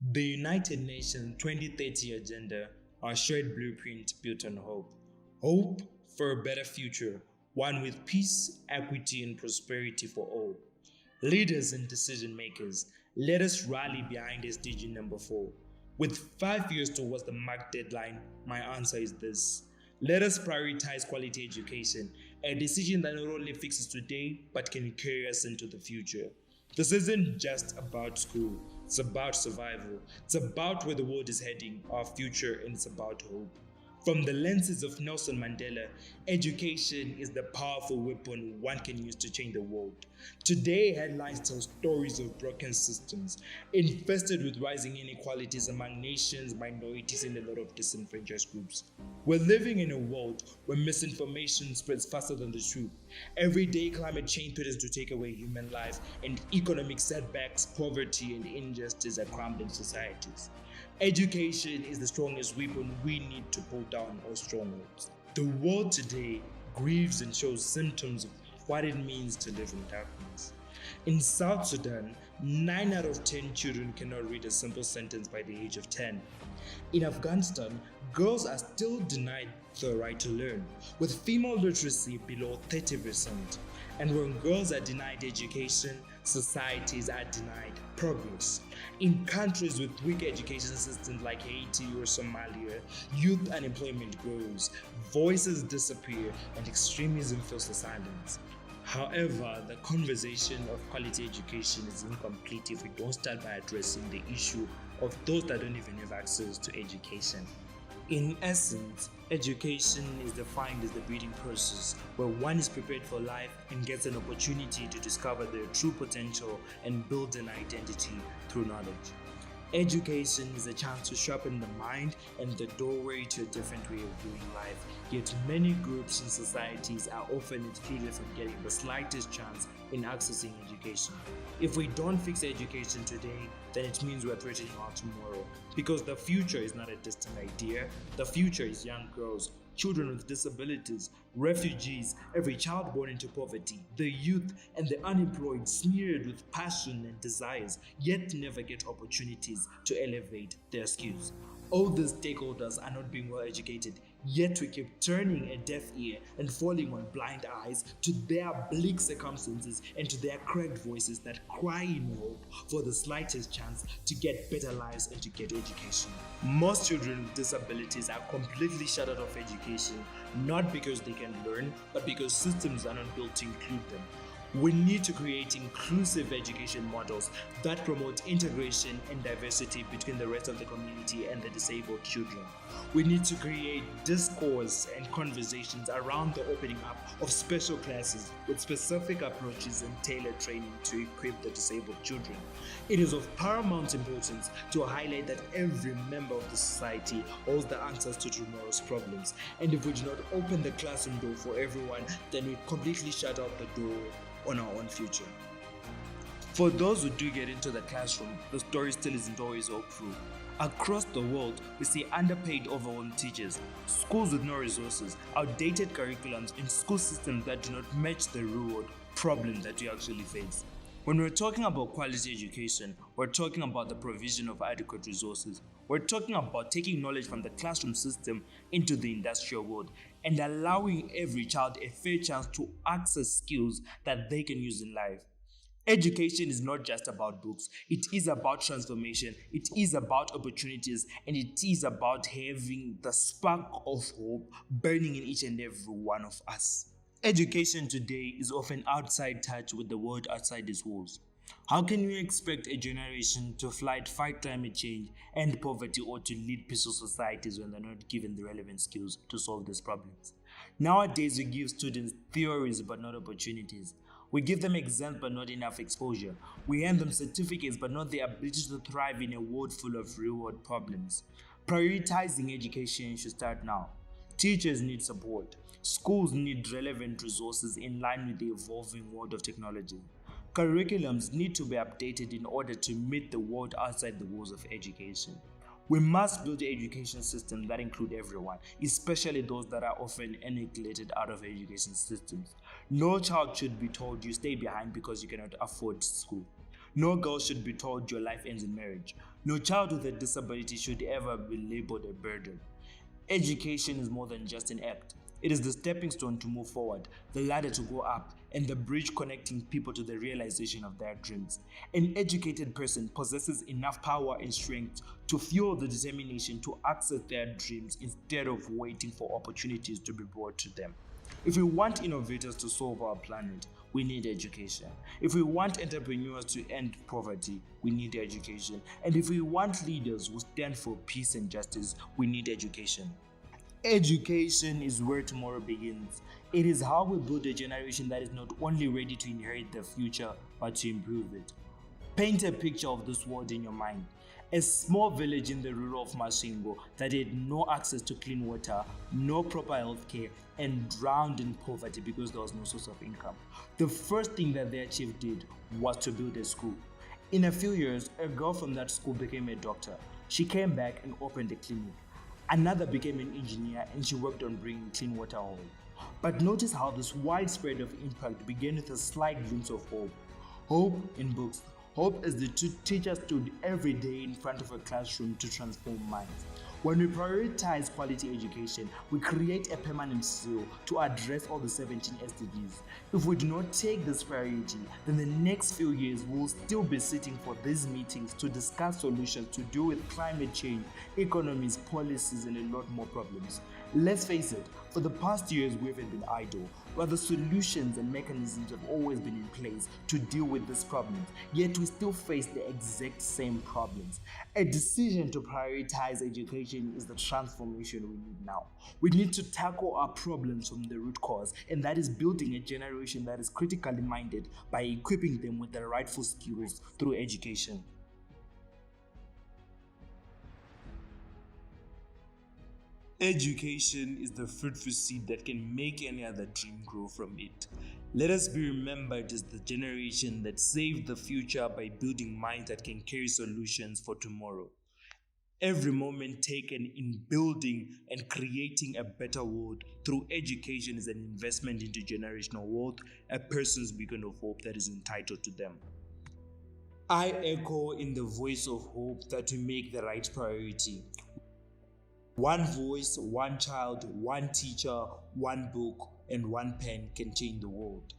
The United Nations 2030 Agenda, our shared blueprint built on hope. Hope for a better future, one with peace, equity, and prosperity for all. Leaders and decision makers, let us rally behind SDG number 4. With 5 years towards the marked deadline, my answer is this. Let us prioritize quality education, a decision that not only fixes today but can carry us into the future. This isn't just about school, it's about survival. It's about where the world is heading, our future, and it's about hope. From the lenses of Nelson Mandela, education is the powerful weapon one can use to change the world. Today, headlines tell stories of broken systems, infested with rising inequalities among nations, minorities, and a lot of disenfranchised groups. We're living in a world where misinformation spreads faster than the truth. Every day, climate change threatens to take away human life, and economic setbacks, poverty, and injustice are crumbling societies. Education is the strongest weapon we need to pull down all strongholds. The world today grieves and shows symptoms of what it means to live in darkness. In South Sudan, 9 out of 10 children cannot read a simple sentence by the age of 10. In Afghanistan, girls are still denied the right to learn, with female literacy below 30%. And when girls are denied education, societies are denied progress. In countries with weak education systems like Haiti or Somalia, youth unemployment grows, voices disappear, and extremism fills the silence. However, the conversation of quality education is incomplete if we don't start by addressing the issue of those that don't even have access to education. In essence, education is defined as the breeding process where one is prepared for life and gets an opportunity to discover their true potential and build an identity through knowledge. Education is a chance to sharpen the mind and the doorway to a different way of viewing life, yet many groups and societies are often excluded from getting the slightest chance in accessing education. If we don't fix education today, then it means we're threatening our tomorrow. Because the future is not a distant idea, the future is young girls, children with disabilities, refugees, every child born into poverty, the youth and the unemployed smeared with passion and desires, yet never get opportunities to elevate their skills. All these stakeholders are not being well educated, yet we keep turning a deaf ear and falling on blind eyes to their bleak circumstances and to their cracked voices that cry in hope for the slightest chance to get better lives and to get education. Most children with disabilities are completely shut out of education, not because they can learn, but because systems are not built to include them. We need to create inclusive education models that promote integration and diversity between the rest of the community and the disabled children. We need to create discourse and conversations around the opening up of special classes with specific approaches and tailored training to equip the disabled children. It is of paramount importance to highlight that every member of the society holds the answers to tomorrow's problems. And if we do not open the classroom door for everyone, then we completely shut out the door on our own future. For those who do get into the classroom, the story still isn't always hopeful. Across the world, we see underpaid, overwhelmed teachers, schools with no resources, outdated curriculums, and school systems that do not match the real-world problem that we actually face. When we're talking about quality education, we're talking about the provision of adequate resources. We're talking about taking knowledge from the classroom system into the industrial world and allowing every child a fair chance to access skills that they can use in life. Education is not just about books. It is about transformation. It is about opportunities, and it is about having the spark of hope burning in each and every one of us. Education today is often outside touch with the world outside its walls. How can we expect a generation to fight climate change, end poverty, or to lead peaceful societies when they're not given the relevant skills to solve these problems? Nowadays, we give students theories but not opportunities. We give them exams but not enough exposure. We hand them certificates but not the ability to thrive in a world full of real-world problems. Prioritizing education should start now. Teachers need support. Schools need relevant resources in line with the evolving world of technology. Curriculums need to be updated in order to meet the world outside the walls of education. We must build an education system that includes everyone, especially those that are often neglected out of education systems. No child should be told you stay behind because you cannot afford school. No girl should be told your life ends in marriage. No child with a disability should ever be labeled a burden. Education is more than just an act. It is the stepping stone to move forward, the ladder to go up, and the bridge connecting people to the realization of their dreams. An educated person possesses enough power and strength to fuel the determination to access their dreams instead of waiting for opportunities to be brought to them. If we want innovators to solve our planet, we need education. If we want entrepreneurs to end poverty, we need education. And if we want leaders who stand for peace and justice, we need education. Education is where tomorrow begins. It is how we build a generation that is not only ready to inherit the future, but to improve it. Paint a picture of this world in your mind. A small village in the rural of Masvingo that had no access to clean water, no proper health care, and drowned in poverty because there was no source of income. The first thing that their chief did was to build a school. In a few years, a girl from that school became a doctor. She came back and opened a clinic. Another became an engineer and she worked on bringing clean water home. But notice how this widespread of impact began with a slight glimpse of hope. Hope in books. Hope is the teacher stood every day in front of a classroom to transform minds. When we prioritize quality education, we create a permanent seal to address all the 17 SDGs. If we do not take this priority, then the next few years we'll still be sitting for these meetings to discuss solutions to deal with climate change, economies, policies, and a lot more problems. Let's face it, for the past years we haven't been idle, but the solutions and mechanisms have always been in place to deal with these problems, yet we still face the exact same problems. A decision to prioritize education is the transformation we need now. We need to tackle our problems from the root cause, and that is building a generation that is critically minded by equipping them with the rightful skills through education. Education is the fruitful seed that can make any other dream grow from it. Let us be remembered as the generation that saved the future by building minds that can carry solutions for tomorrow. Every moment taken in building and creating a better world through education is an investment into generational wealth, a person's beacon of hope that is entitled to them. I echo in the voice of hope that we make the right priority. One voice, one child, one teacher, one book, and one pen can change the world.